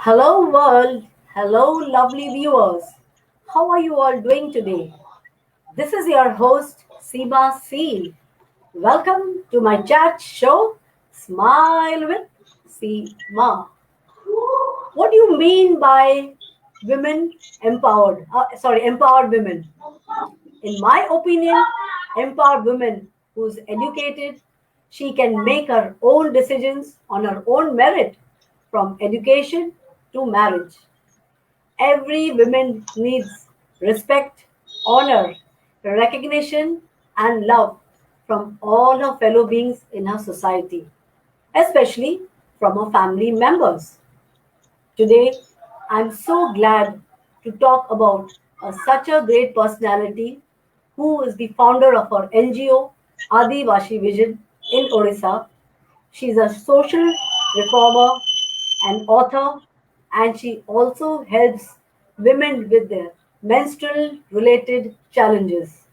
Hello, world. Hello, lovely viewers. How are you all doing today? This is your host, Seema Seal. Welcome to my chat show, Smile with Seema. What do you mean by women empowered? Empowered women. In my opinion, empowered women who's educated, she can make her own decisions on her own merit from education to marriage. Every woman needs respect, honor, recognition, and love from all her fellow beings in her society, especially from her family members. Today, I'm so glad to talk about such a great personality who is the founder of our NGO, Adivashi Vision in Odisha. She's a social reformer, an author, and she also helps women with their menstrual related challenges.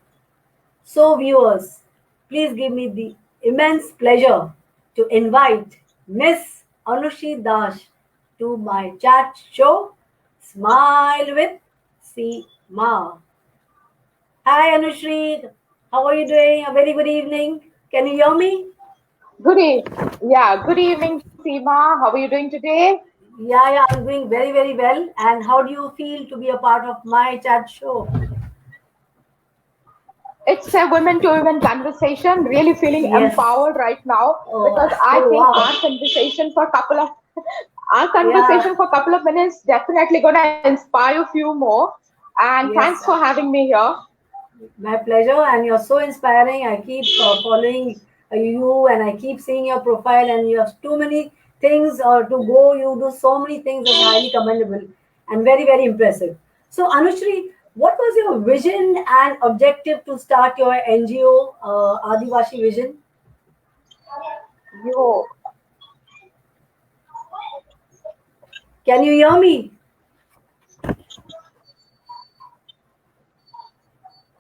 So, viewers, please give me the immense pleasure to invite Miss Anushi Dash to my chat show, Smile with Seema. Hi, Anushri. How are you doing? A very good evening. Can you hear me? Good evening, Seema. How are you doing today? Yeah, I'm doing very, very well. And how do you feel to be a part of my chat show? It's a women to women conversation. Really feeling Yes. empowered right now Oh, because I oh think wow. our Yeah. conversation for a couple of minutes definitely gonna inspire a few more. And thanks Yes. for having me here. My pleasure. And you're so inspiring. I keep following you, and I keep seeing your profile, and you have too many things to go. You do so many things that's highly commendable and very, very impressive. So, Anushri, what was your vision and objective to start your NGO, Adivashi Vision? You, Can you hear me?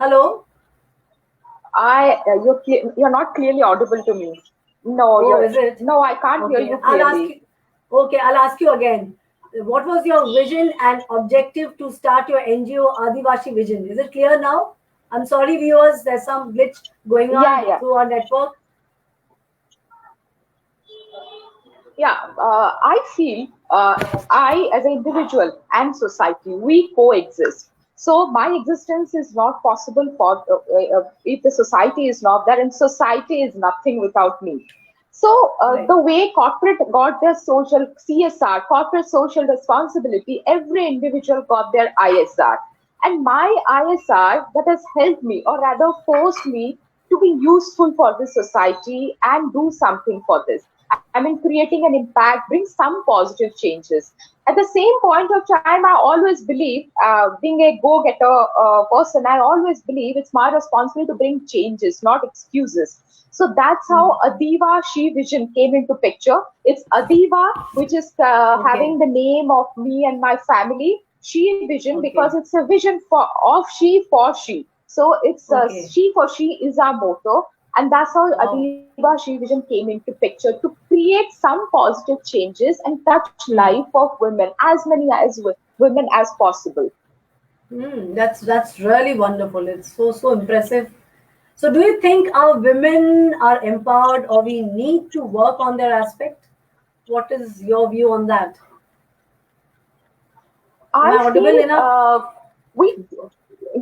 Hello? you're not clearly audible to me. No, Oh, is it? no, I can't hear Okay, you I'll ask clearly. you. Okay, I'll ask you again. What was your vision and objective to start your NGO Adivashi Vision? Is it clear now? I'm sorry, viewers, there's some glitch going Yeah, on yeah. through our network. I feel I, as an individual and society, we coexist. So my existence is not possible for if the society is not there, and society is nothing without me. So Right. the way corporate got their social CSR, corporate social responsibility, every individual got their ISR. And my ISR that has helped me, or rather forced me, to be useful for the society and do something for this. I mean, creating an impact, bring some positive changes. At the same point of time, I always believe, being a go-getter person, I always believe it's my responsibility to bring changes, not excuses. So that's how Hmm. Adiva She Vision came into picture. It's Adiva, which is Okay. having the name of me and my family. She Vision because Okay. it's a vision for of she for she. So it's Okay. she for she is our motto, and that's how Wow. Adiva She Vision came into picture to create some positive changes and touch life Hmm. of women, as many as women as possible. That's really wonderful. It's so impressive. So, do you think our women are empowered, or we need to work on their aspect? What is your view on that? Am I I audible feel enough? we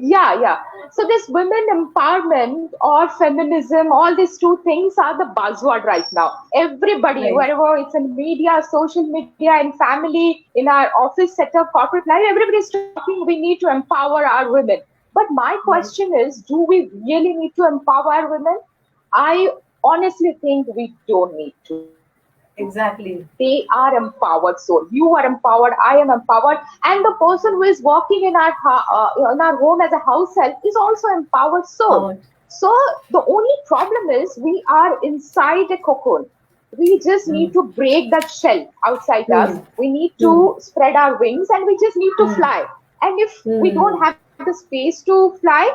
yeah. So this women empowerment or feminism, all these two things are the buzzword right now. Everybody, Right. wherever it's in media, social media, in family, in our office setup, corporate life, everybody's talking. We need to empower our women. But my Right. question is, do we really need to empower our women? I honestly think we don't need to. They are Exactly. empowered soul. You are empowered. I am empowered, and the person who is working in our home as a house help is also empowered soul. Powered. So the only problem is we are inside a cocoon. We just need to Hmm. break that shell outside us. Hmm. We need Hmm. to spread our wings, and we just need to Hmm. fly. And if we don't Hmm. have the space to fly,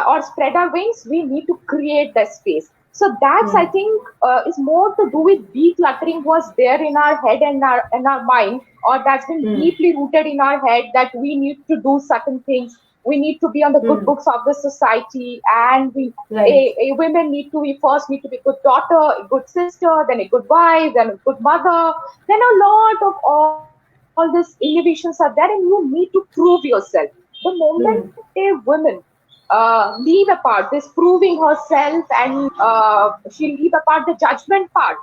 or spread our wings, we need to create that space. So that's, I Hmm. think, is more to do with decluttering was there in our head and our mind, or that's been Hmm. deeply rooted in our head that we need to do certain things. We need to be on the good Hmm. books of the society, and Right. a women need to be first need to be a good daughter, a good sister, then a good wife, then a good mother, then a lot of all these inhibitions are there, and you need to prove yourself. The moment Hmm. a woman leave apart this proving herself, and she'll leave apart the judgment part,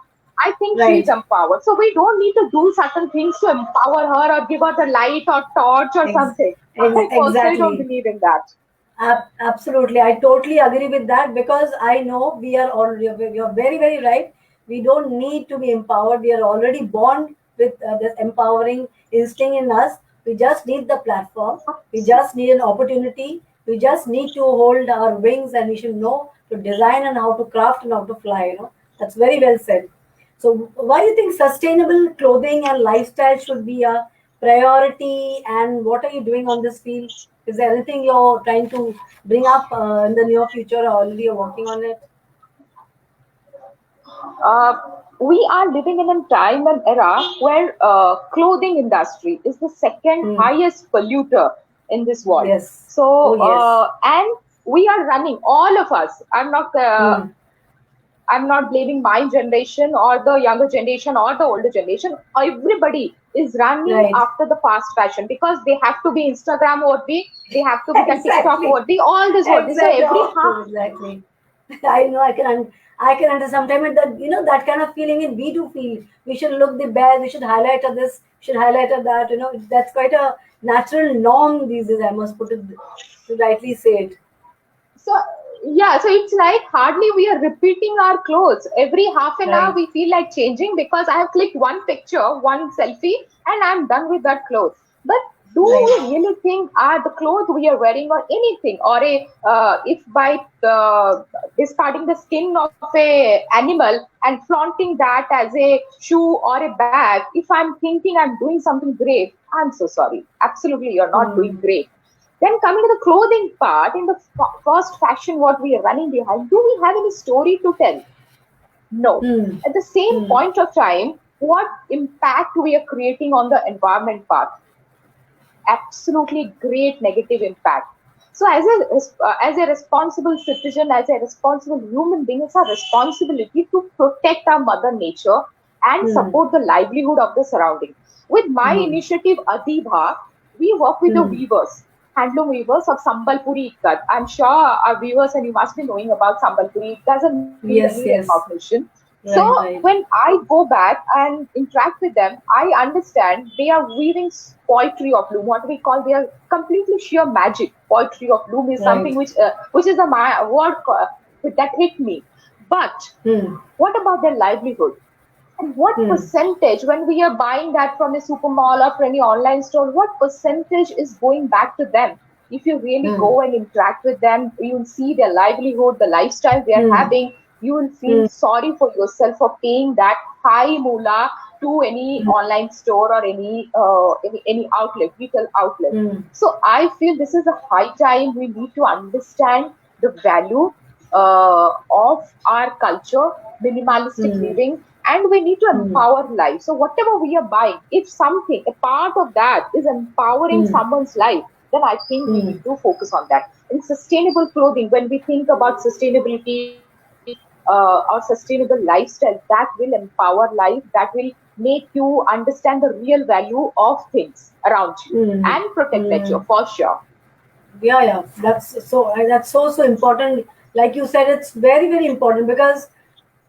I think she's Right. empowered. So we don't need to do certain things to empower her or give her the light or torch or Ex- something. I personally don't exactly. believe in that. Absolutely, I totally agree with that because I know we are all. You're very, very right. We don't need to be empowered. We are already born with this empowering instinct in us. We just need the platform. We just need an opportunity. We just need to hold our wings, and we should know to design and how to craft and how to fly. That's very well said. So, why do you think sustainable clothing and lifestyle should be a priority? And what are you doing on this field? Is there anything you're trying to bring up in the near future, or already you're working on it? uh, we are living in a time and era where clothing industry is the second Hmm. highest polluter in this world. Yes. Oh, So yes. and we are running, all of us. Hmm. I'm not blaming my generation or the younger generation or the older generation. Everybody is running Right. after the fast fashion because they have to be Instagram worthy, they have to be the TikTok Exactly. worthy, all this worthy. So Exactly. every Of half. course. Exactly. I know. I can understand. Sometimes that that kind of feeling we do feel. We should look the best. We should highlight of this. Should highlight of that. That's quite a natural norm these days. I must put it to rightly say it. So yeah, so it's like hardly we are repeating our clothes. Every half an hour Right. we feel like changing because I have clicked one picture, one selfie, and I'm done with that clothes. But do Right. we really think are the clothes we are wearing or anything, or a if by discarding the skin of a animal and flaunting that as a shoe or a bag, if I'm thinking I'm doing something great, I'm so sorry. Absolutely, you're not doing Hmm. great. Then coming to the clothing part, in the first fashion, what we are running behind, do we have any story to tell? No. Hmm. At the same Hmm. point of time, what impact we are creating on the environment part? Absolutely great negative impact. So, as a responsible citizen, as a responsible human being, it's our responsibility to protect our mother nature and Hmm. support the livelihood of the surrounding. With my Hmm. initiative Adibha, we work with the Hmm. weavers, handloom weavers of Sambalpuri Ikat. I'm sure our viewers and you must be knowing about Sambalpuri. It doesn't need any Yes. Yes. recognition. So Right. when Right. I go back and interact with them, I understand they are weaving poetry of loom. What we call, they are completely sheer magic. Poetry of loom is something Right. which is a word that hit me. But Hmm. what about their livelihood? And what Hmm. percentage, when we are buying that from a super mall or from any online store, what percentage is going back to them? If you really Hmm. go and interact with them, you will see their livelihood, the lifestyle they are Hmm. having. You will feel Hmm. sorry for yourself for paying that high moolah to any Hmm. online store or any outlet, retail outlet. Hmm. So I feel this is a high time we need to understand the value of our culture, minimalistic Hmm. living, and we need to Hmm. empower life. So whatever we are buying, if something, a part of that is empowering Hmm. someone's life, then I think we Hmm. need to focus on that. In sustainable clothing, when we think about sustainability or sustainable lifestyle, that will empower life, that will make you understand the real value of things around you and Hmm. protect nature Hmm. for sure. Yeah, yeah, that's so important. Like you said, it's very, very important because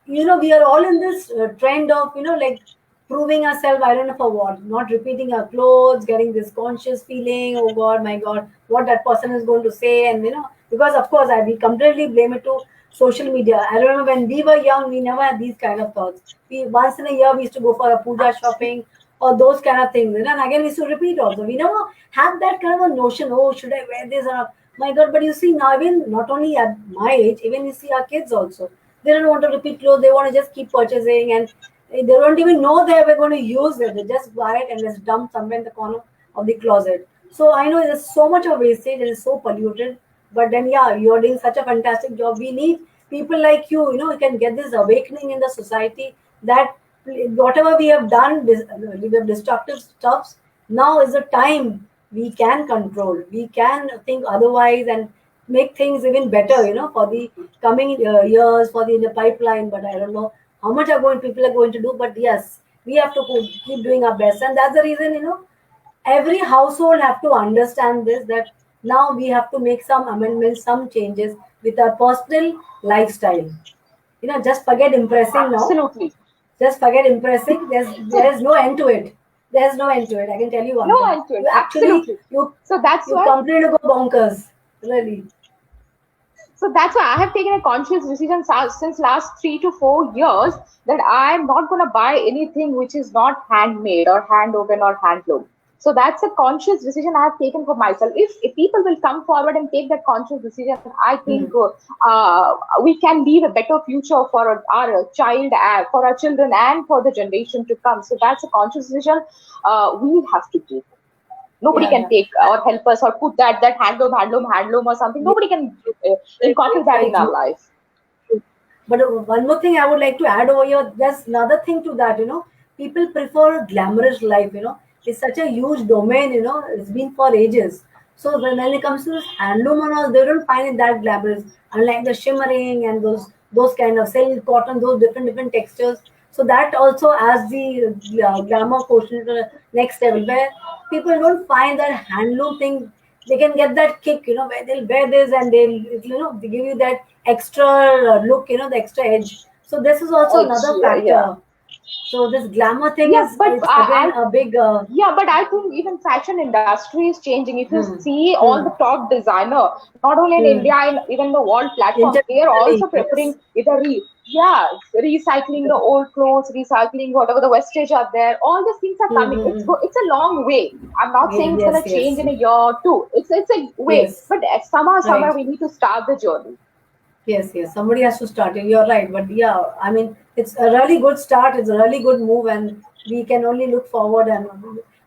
we are all in this trend of like proving ourselves. I don't know for what, not repeating our clothes, getting this conscious feeling, oh god, my god, what that person is going to say. And because of course we completely blame it to social media. I remember when we were young, we never had these kind of thoughts. We once in a year we used to go for a puja shopping or those kind of things, and again we used to repeat also. We never had that kind of a notion, oh, should I wear this or not? My god. But you see now, even not only at my age, even you see our kids also, they don't want to repeat clothes. They want to just keep purchasing, and they don't even know they were going to use it. They just buy it and just dump somewhere in the corner of the closet. So I know there's so much of wastage and it's so polluted. But then, yeah, you're doing such a fantastic job. We need people like you know, you can get this awakening in the society that whatever we have done, the destructive stuffs, now is the time we can control. We can think otherwise and make things even better, you know, for the coming years, for the in the pipeline. But I don't know how much people are going to do. But yes, we have to keep doing our best, and that's the reason, you know, every household have to understand this, that now we have to make some amendments, some changes with our personal lifestyle. You know, just forget impressing now. Absolutely. Just forget impressing. So There's no end to it. There's no end to it. I can tell you one no thing. end to it. You actually Absolutely. So that's you why completely go bonkers. Really. that's why I have taken a conscious decision since last 3 to 4 years that I am not going to buy anything which is not handmade or hand woven or handloom. So that's a conscious decision I have taken for myself. If people will come forward and take that conscious decision, I think Hmm. we can leave a better future for our child, for our children, and for the generation to come. So that's a conscious decision we have to take. Nobody Yeah, can yeah. take or help us or put that handloom or something. Yeah, Nobody can very, incorporate that very in our true. life. But one more thing I would like to add over here, there's another thing to that, you know, people prefer glamorous life, you know. It's such a huge domain, you know, it's been for ages. So when it comes to this handloom and all, they don't find it that glamorous, unlike the shimmering and those kind of silk, cotton, those different textures. So that also adds the glamour quotient to the next level, where people don't find that handloom thing. They can get that kick, you know, where they'll wear this and you know, they give you that extra look, you know, the extra edge. So this is also Edge, another yeah. factor. So this glamour thing Yeah, is, but it's again a big yeah, but I think even fashion industry is changing. If you hmm, see all the hmm, top designer, not only in hmm. India and even the world platforms, they are Internationally, also yes, preferring either yeah, recycling the old clothes, recycling whatever the wastage are there. All these things are hmm, coming. hmm, hmm. It's a long way. I'm not saying it's Yes, gonna change yes, in a year or two. It's a way, yes, but somehow right. we need to start the journey. Yes, yes, somebody has to start it. You're right, but yeah, I mean, it's a really good start. It's a really good move, and we can only look forward and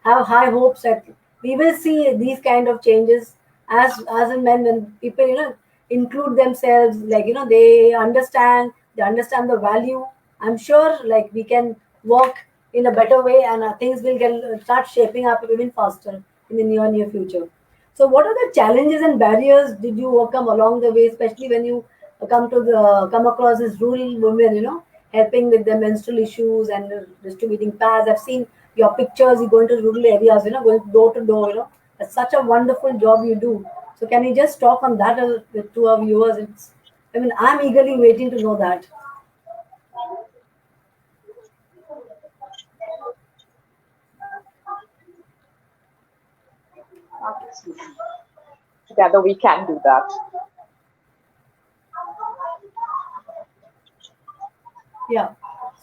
have high hopes that we will see these kind of changes as and when people, you know, include themselves. Like, you know, they understand the value. I'm sure, like, we can work in a better way, and things will get start shaping up even faster in the near future. So, what are the challenges and barriers did you overcome along the way, especially when you come across as rural women, you know, helping with their menstrual issues and distributing pads? I've seen your pictures. You go into rural areas, you know, going door to door. You know, it's such a wonderful job you do. So, can you just talk on that to our viewers? I mean, I'm eagerly waiting to know that. Together we can do that. Yeah.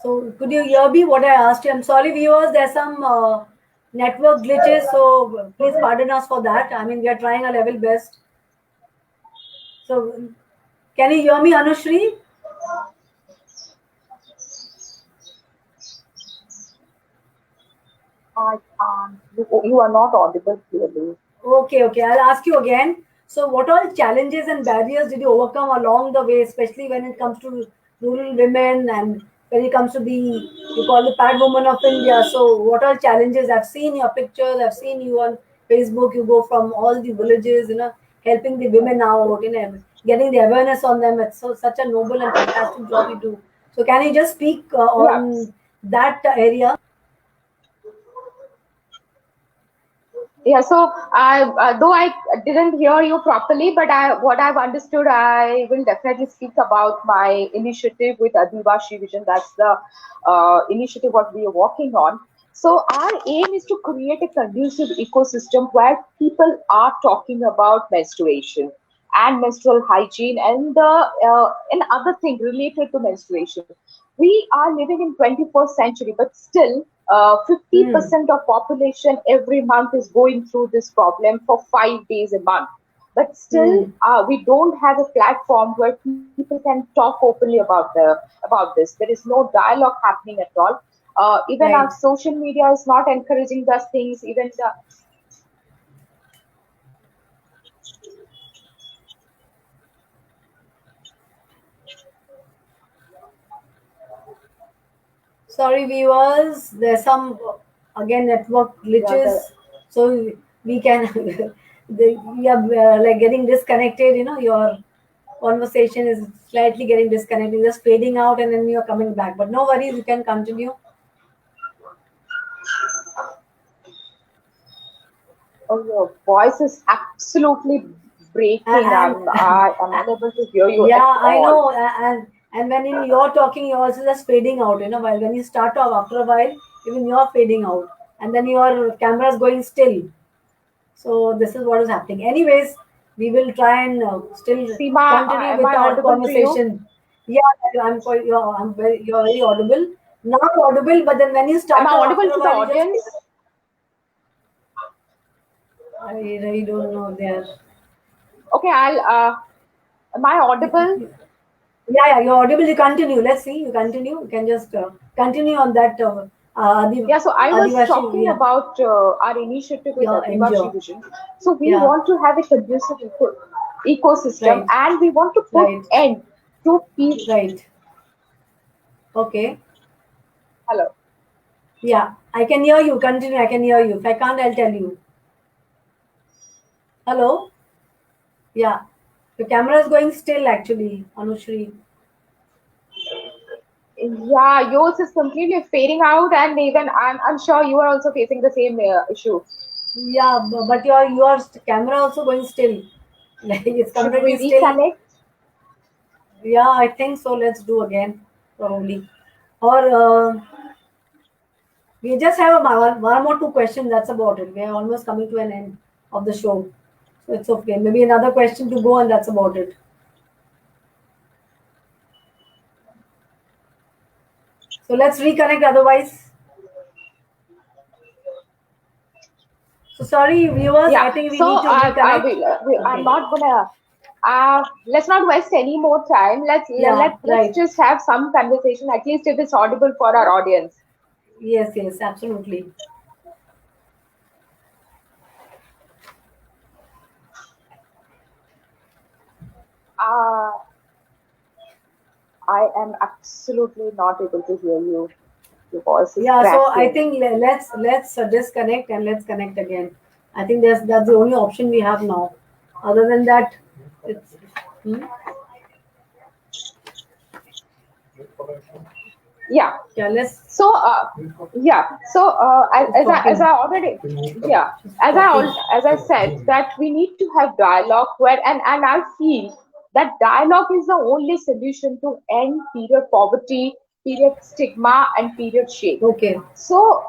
So, could you hear me what I asked you? I'm sorry, viewers. There's some network glitches, so please pardon us for that. I mean, we are trying our level best. So, can you hear me, Anushri? You are not audible clearly. Okay, okay. I'll ask you again. So, what all challenges and barriers did you overcome along the way, especially when it comes to rural women and when it comes to you call the Pad Woman of India. So, what all challenges? I've seen your pictures, I've seen you on Facebook. You go from all the villages, you know, helping the women out, you know, getting the awareness on them. It's such a noble and fantastic job you do. So, can you just speak Yeah. on that area? Yeah, so though I didn't hear you properly, but what I've understood, I will definitely speak about my initiative with Adivashi Vision. That's the initiative what we are working on. So our aim is to create a conducive ecosystem where people are talking about menstruation and menstrual hygiene and other things related to menstruation. We are living in 21st century, but still 50% Hmm. of population every month is going through this problem for 5 days a month. But still, Hmm. we don't have a platform where people can talk openly about this. There is no dialogue happening at all. Even our Right. social media is not encouraging those things. Even Sorry, viewers. There's some again network Yeah, the, glitches, so we can we are like getting disconnected. Your conversation is slightly getting disconnected, just fading out, and then you're coming back. But no worries, you can continue. oh, your voice is absolutely breaking. And I'm unable to hear you at yeah, I all. know. And when you're talking, you're also just fading out. While when you start off, after a while, even you're fading out, and then your camera is going still. So this is what is happening. Anyways, we will try and still Seema, continue am with I our audible to you? conversation. Yeah, I'm quite. You're very audible. Now audible, but then when you Am start I off after audible a to the while, you just. audience? I really don't know there. Okay, am I audible? Yeah, yeah, you're audible. You continue. Let's see. You continue. You can just continue on that. Yeah, so I was Adivashi. talking Yeah, about our initiative with your Adivashi NGO. Vision. So we Yeah, want to have a conducive ecosystem right, and we want to put right, end to peer. right. Okay. Hello. Yeah, I can hear you. Continue. I can hear you. If I can't, I'll tell you. Hello. Yeah. Your camera is going still actually, Anushri. Yeah, yours is completely fading out, and even I'm sure you are also facing the same issue. Yeah, but your camera also going still. Like it's Should we completely still. reconnect? Yeah, I think so. Let's do again, probably. Or we just have one more two questions. That's about it. We are almost coming to an end of the show. So it's okay. Maybe another question to go, and that's about it. So let's reconnect. Otherwise, so sorry, viewers. Yeah. I think we So need to reconnect. I'm Okay. not gonna. Let's not waste any more time. Yeah. Let's Right. just have some conversation. At least if it's audible for our audience. Yes. Yes. Absolutely. Uh, I am absolutely not able to hear you. Your voice is Yeah. So I cracking. think let's disconnect and let's connect again. I think that's the only option we have now. Other than that, it's. Hmm? Yeah. Yeah. Let's. So yeah. So She's as talking. I already yeah She's talking. as I said that we need to have dialogue where and I feel that dialogue is the only solution to end period poverty, period stigma, and period shame. Okay. So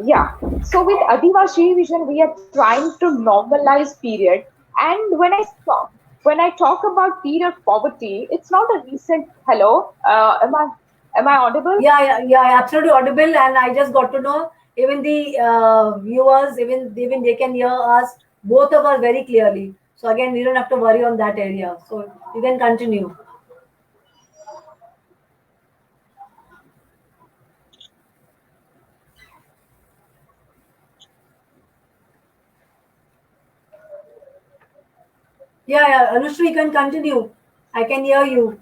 yeah. So with Adivasi Vision, we are trying to normalize period. And when I talk about period poverty, it's not a recent. Hello, am I audible? Yeah, yeah, yeah, absolutely audible. And I just got to know even the viewers, even they can hear us, both of us very clearly. So again, we don't have to worry on that area. So you can continue. Yeah, yeah, Anushri, you can continue. I can hear you.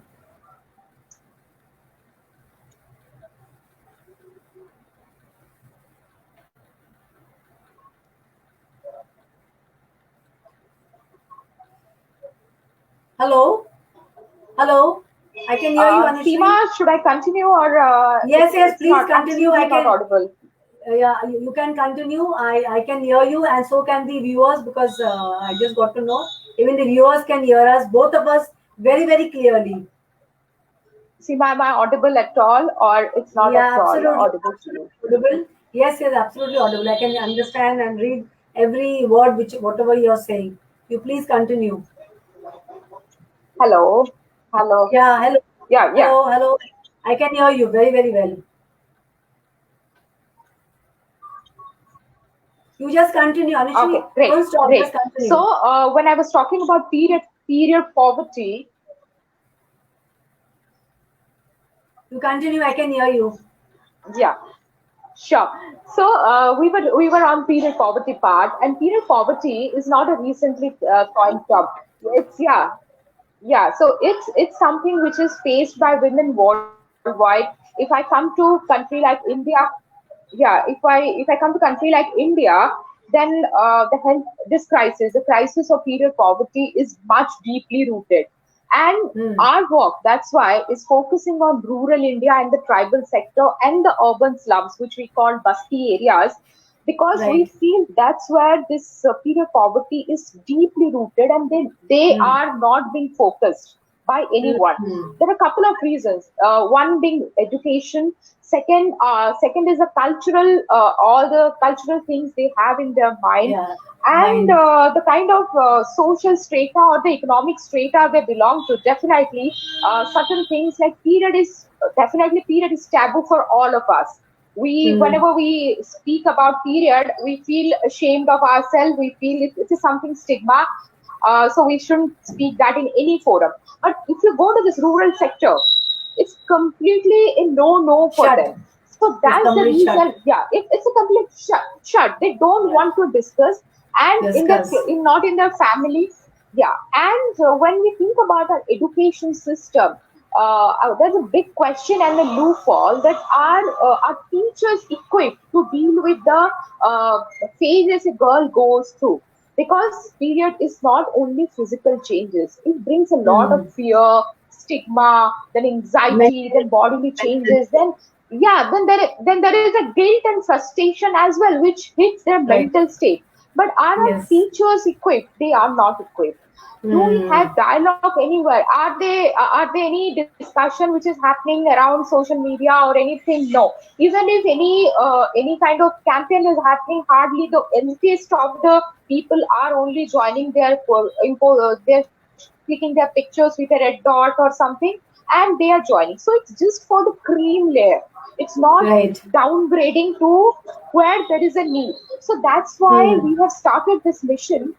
Hello, hello. I can hear you, Anushri. Seema, should I continue or Yes, yes, it's please not continue. I absolutely not can. audible? Yeah, you can continue. I can hear you, and so can the viewers because I just got to know. Even the viewers can hear us, both of us, very, very clearly. Seema, am I audible at all or it's not at Yeah, all absolutely, audible to absolutely you? audible. Yes, yes, absolutely audible. I can understand and read every word which whatever you're saying. You please continue. Hello, hello. Yeah, hello, Yeah, yeah. hello, hello. I can hear you very, very well. You just continue, Okay, Anushri. great, Don't stop. Just great. So continue. when I was talking about period poverty, You continue. I can hear you. yeah, sure. So we were on period poverty part, and period poverty is not a recently coined term. It's yeah, yeah. So it's something which is faced by women worldwide. worldwide. If I come to country like India, yeah, if I come to country like India, then the health this crisis, the crisis of period poverty, is much deeply rooted. And Hmm. our work, that's why, is focusing on rural India and the tribal sector and the urban slums, which we call basti areas, because we Right. feel that's where this period poverty is deeply rooted, and they Hmm. are not being focused by anyone. Hmm. There are a couple of reasons. One being education. Second is the cultural, all the cultural things they have in their mind, Yeah. and Mind. the kind of social strata or the economic strata they belong to. Definitely, certain things like period is taboo for all of us. Hmm. Whenever we speak about period, we feel ashamed of ourselves. We feel it is something stigma. So we shouldn't speak that in any forum. But if you go to this rural sector, it's completely a no for Shut. them. So It's that's the complete shut. reason. Yeah, it's a complete shut. They don't Yeah. want to discuss, and Discuss. not in their family. Yeah, and when we think about our education system, there's a big question and a loophole that are teachers equipped to deal with the phases a girl goes through? Because period is not only physical changes; it brings a lot of Hmm. fear, stigma, then anxiety, Mental. then bodily Mental. changes, then yeah, then there is a guilt and frustration as well, which hits their Right. mental state. But are our Yes. teachers equipped? They are not equipped. Do we Hmm. have dialogue anywhere? Are there any discussion which is happening around social media or anything? No. Even if any kind of campaign is happening, hardly the enthusiast of the people are only joining they're clicking their pictures with a red dot or something, and they are joining. So it's just for the cream layer. It's not Right. downgrading to where there is a need. So that's why Hmm. we have started this mission,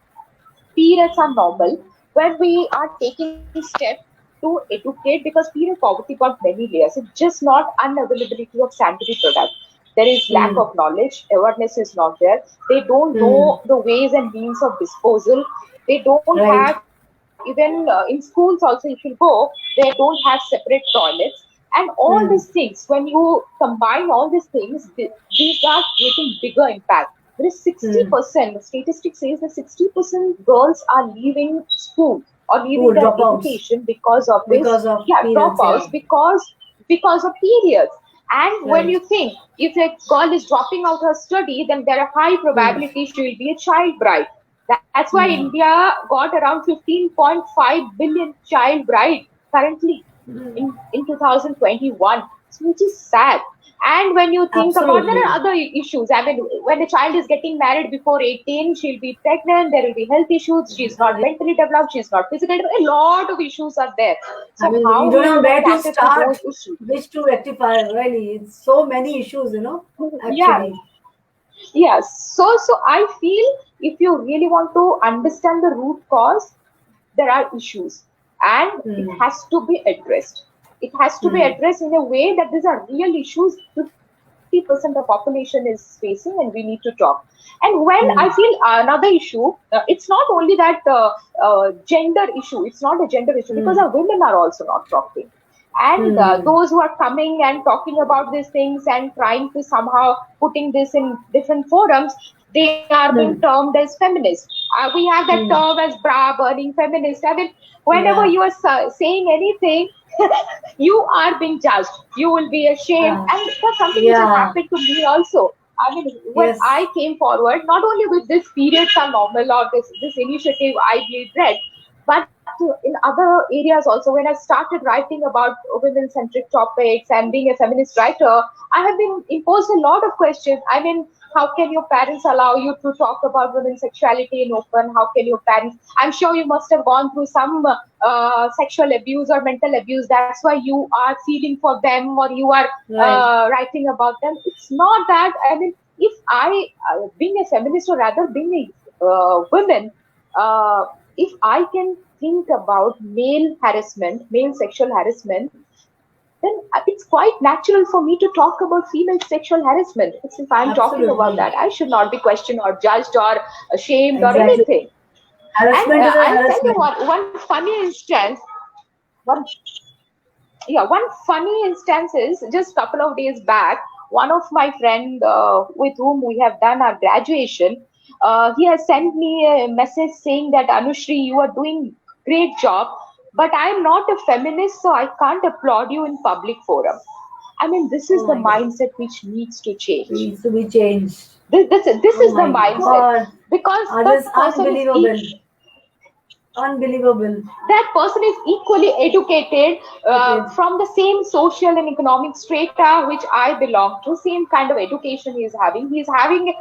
periods are normal, where we are taking steps to educate, because period poverty got many layers. It's just not unavailability of sanitary products. There is lack Hmm. of knowledge, awareness is not there. They don't Hmm. know the ways and means of disposal. They don't Right. have, even in schools also, if you go, they don't have separate toilets. And all these Hmm. things, when you combine all these things, these are creating bigger impact. There is Hmm. 60%, the statistic says that 60% girls are leaving school or leaving School their dropouts education because of this, because of yeah, periods. dropouts, Yeah. because of periods. And when Right. you think, if a girl is dropping out her study, then there are high Hmm. probability she will be a child bride. That's why Hmm. India got around 15.5 billion child bride currently in 2021, which is sad. And when you think about, there are Absolutely. other issues. I mean, when a child is getting married before 18, she'll be pregnant, there will be health issues, she's not mentally developed, she's not physically developed. A lot of issues are there. I So mean, we how don't we know are going where to to cater to start, those issues? which to rectify. Really, it's so many issues, Yeah, actually. yes. So I feel, if you really want to understand the root cause, there are issues, and it Hmm. has to be addressed. It has to be Hmm. addressed in a way that these are real issues 50% of population is facing, and we need to talk. And when I feel Hmm. another issue, it's not only that gender issue. It's not a gender issue, because Hmm. our women are also not talking. And Hmm. those who are coming and talking about these things and trying to somehow putting this in different forums, they are being Hmm. termed as feminist. We have that Hmm. term as bra burning feminist. I mean, whenever Yeah. you are saying anything, you are being judged. You will be ashamed. Uh, And that's something which has yeah. happened to me also. I mean, when Yes. I came forward, not only with this periods are normal or this initiative I led, but in other areas also, when I started writing about women centric topics and being a feminist writer, I have been imposed a lot of questions. I mean, how can your parents allow you to talk about women's sexuality in open? How can your parents? I'm sure you must have gone through some sexual abuse or mental abuse. That's why you are feeling for them, or you are Right. writing about them. It's not that. I mean, if being a feminist, or rather being a woman, uh, if I can think about male sexual harassment, then it's quite natural for me to talk about female sexual harassment. If I'm talking about Absolutely. that, I should not be questioned or judged or ashamed or Exactly. anything. And Harassment is a I'll tell you harassment. one funny instance. One yeah, one funny instance is just couple of days back, one of my friend with whom we have done our graduation, he has sent me a message saying that Anushri, you are doing great job, but I'm not a feminist, so I can't applaud you in public forum. I mean, this is Oh the my God. mindset which needs to change. Needs to be changed. This Oh is the my mindset, God. because This that is person is unbelievable. Unbelievable. equally educated, Okay. from the same social and economic strata which I belong to. Same kind of education he is having. He's having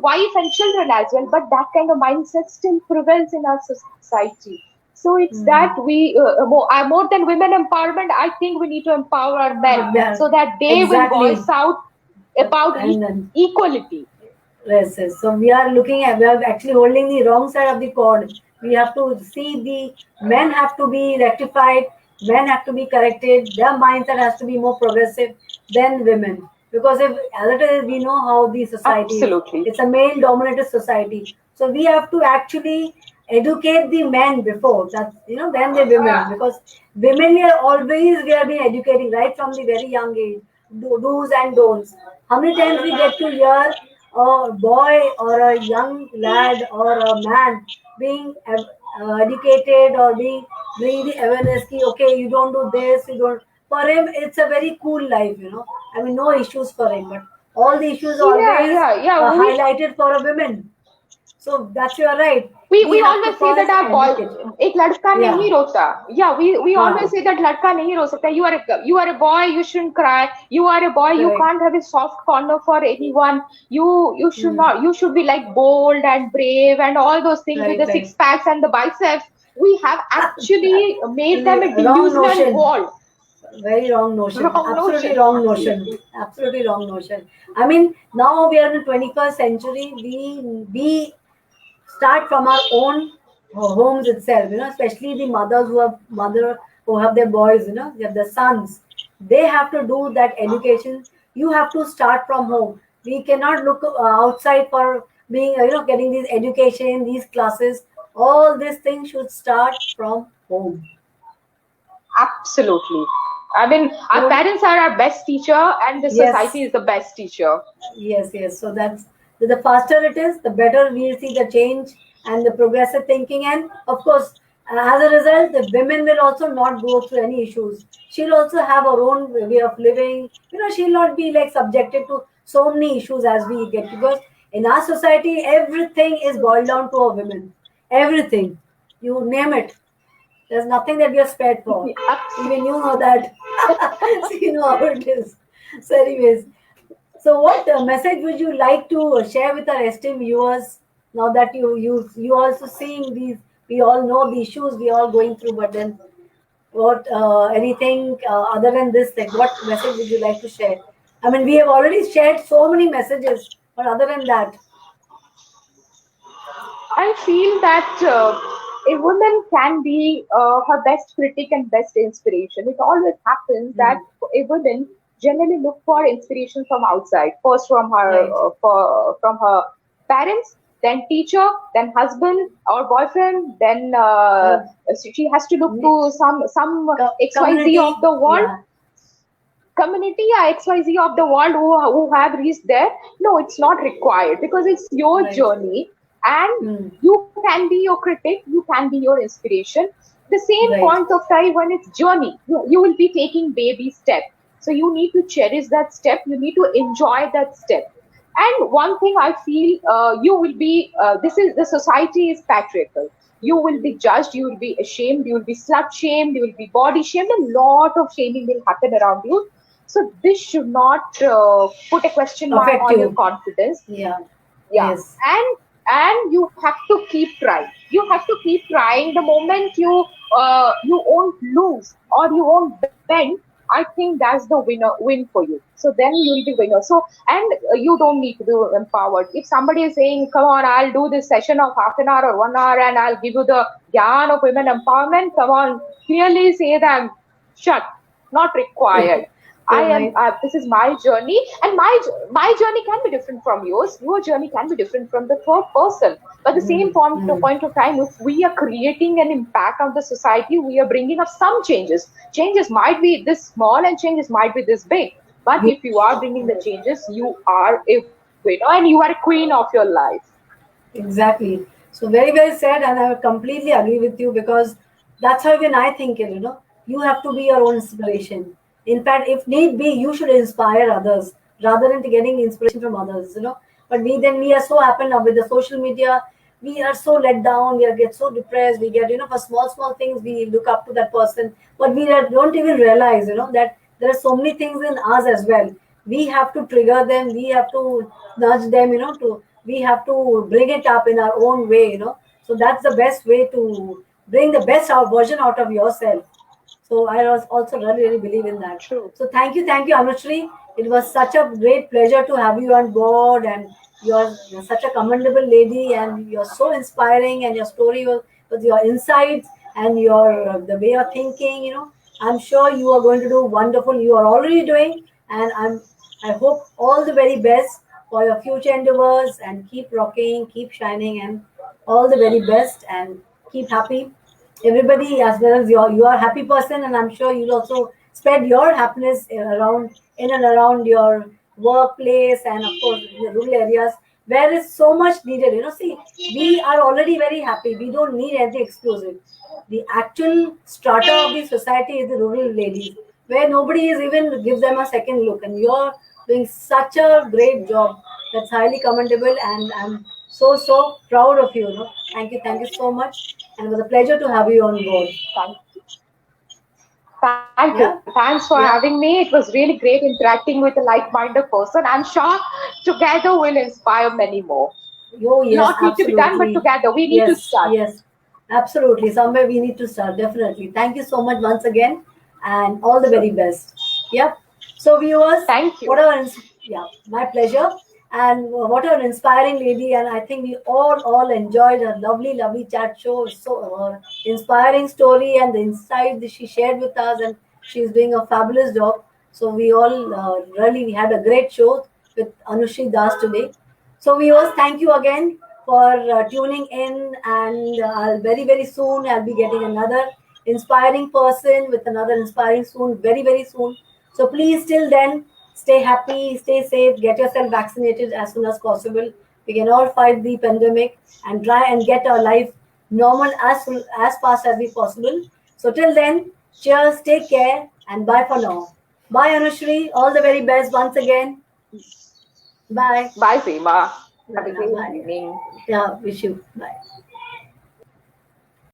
wife and children as well. But that kind of mindset still prevails in our society. So it's that Hmm. more than women empowerment. I think we need to empower our men Yeah, so that they will voice exactly. out about And then equality. yes, yes. So we are actually holding the wrong side of the cord. We have to see the men have to be rectified, men have to be corrected, their mindset has to be more progressive than women. Because if as it is, we know how the society is. Absolutely. It's a male dominated society. So we have to actually educate the men before that, then the women. Because women we are being educating right from the very young age, do's and don'ts. How many times we get to hear a boy or a young lad or a man being educated or being bring the awareness ki, okay, you don't do this, you don't. For him it's a very cool life. I mean, no issues for him, but all the issues are Yeah, always yeah, yeah. highlighted for a women. So that's your right. We We have to always say that first our boy, educate. एक लड़का Yeah. नहीं रोता. Yeah, we always Huh. say that लड़का नहीं रो सकता. You are a boy, you shouldn't cry. You are a boy, you Correct. can't have a soft corner for anyone. You should Hmm. not, you should be like bold and brave and all those things with Right, the right. six packs and the biceps. We have actually made them a Wrong delusional notion. world. Very wrong notion. Wrong Absolutely notion. wrong notion. Absolutely. Absolutely wrong notion. I mean, now we are in the 21st century. We start from our own homes itself. Especially the mothers who have their boys. They have their sons. They have to do that education. You have to start from home. We cannot look outside for being getting these education, these classes. All these things should start from home. Absolutely. I mean, our Don't. parents are our best teacher, and the society Yes. is the best teacher. Yes, yes. So that's the faster it is, the better we'll see the change and the progressive thinking. And of course, as a result, the women will also not go through any issues. She'll also have her own way of living. She'll not be like subjected to so many issues as we get, because in our society, everything is boiled down to a women. Everything. You name it. There's nothing that we are spared for. Even you know that. So you know how it is. So, anyways, so, what message would you like to share with our esteemed viewers now that you also seeing these? We all know the issues we all going through, but then what anything other than this? Like, what message would you like to share? I mean, we have already shared so many messages, but other than that, I feel that a woman can be her best critic and best inspiration. It always happens that hmm, a woman generally look for inspiration from outside. First right, from her parents, then teacher, then husband or boyfriend. Then uh, she has to look to some XYZ of community, the world, yeah, community, yeah, XYZ of the world who have reached there. No, it's not required because it's your right, journey, and hmm, you can be your critic, you can be your inspiration. The same right, point of time when it's journey, you will be taking baby step. So you need to cherish that step, you need to enjoy that step. And one thing I feel, you will be, this is the society is patriarchal. You will be judged, you will be ashamed, you will be slut shamed, you will be body shamed, a lot of shaming will happen around you. So this should not put a question mark affect on your you, confidence. yeah, Yeah, yes, and you have to keep trying. You have to keep trying. The moment you won't lose or you won't bend, I think that's the win for you. So then you'll be winner. So, and you don't need to be empowered. If somebody is saying, come on, I'll do this session of half an hour or 1 hour and I'll give you the gyan of women empowerment, come on, clearly say them, shut, not required. I So am. right. This is my journey, and my journey can be different from yours. Your journey can be different from the third person. But the same Mm, mm. point of time, if we are creating an impact on the society, we are bringing up some changes. Changes might be this small, and changes might be this big. But Yes. if you are bringing the changes, you are a winner, and you are a queen of your life. Exactly. So very well said, and I completely agree with you because that's how even I think it. You have to be your own inspiration. In fact, if need be, you should inspire others rather than getting inspiration from others. But we are so happen now with the social media. We are so let down. We are get so depressed. We get for small things we look up to that person, but don't even realize that there are so many things in us as well. We have to trigger them. We have to nudge them. To we have to bring it up in our own way. So that's the best way to bring the best out version out of yourself. So I also really believe in that. True. So thank you, Anushri. It was such a great pleasure to have you on board, and you're such a commendable lady, and you're so inspiring, and your story with your insights and your the way you're thinking. I'm sure you are going to do wonderful. You are already doing, and I hope all the very best for your future endeavors, and keep rocking, keep shining, and all the very best, and keep happy everybody as well as you are a happy person, and I'm sure you'll also spread your happiness around in and around your workplace, and of course in the rural areas where is so much needed. See, we are already very happy. We don't need anything exclusive. The actual strata of the society is the rural ladies, where nobody is even gives them a second look, and you're doing such a great job. That's highly commendable, and I'm so proud of you. Thank you so much, and it was a pleasure to have you on board. Thank you. Yeah, Thanks for yeah. having me. It was really great interacting with a like-minded person. I'm sure together we'll inspire many more. Oh yes, Lot need to be done, but absolutely. together we need to Yes, start. yes, absolutely. Somewhere we need to start, definitely. Thank you so much once again, and all the Sure. very best. Yep. So viewers, Thank you. what an yeah, my pleasure. And what an inspiring lady, and I think we all enjoyed her lovely chat show. So inspiring story and the insight that she shared with us, and she's doing a fabulous job. So we all really we had a great show with Anushri Das today. So viewers, thank you again for tuning in, and I'll very soon I'll be getting another inspiring person with another inspiring soon, very soon. So please till then stay happy, stay safe, get yourself vaccinated as soon as possible. We can all fight the pandemic and try and get our life normal as fast as we possible. So till then, cheers, take care, and bye for now. Bye Anushri, all the very best once again. Bye. Bye, Seema. Have a Yeah, great bye. evening. Yeah, wish you. Bye.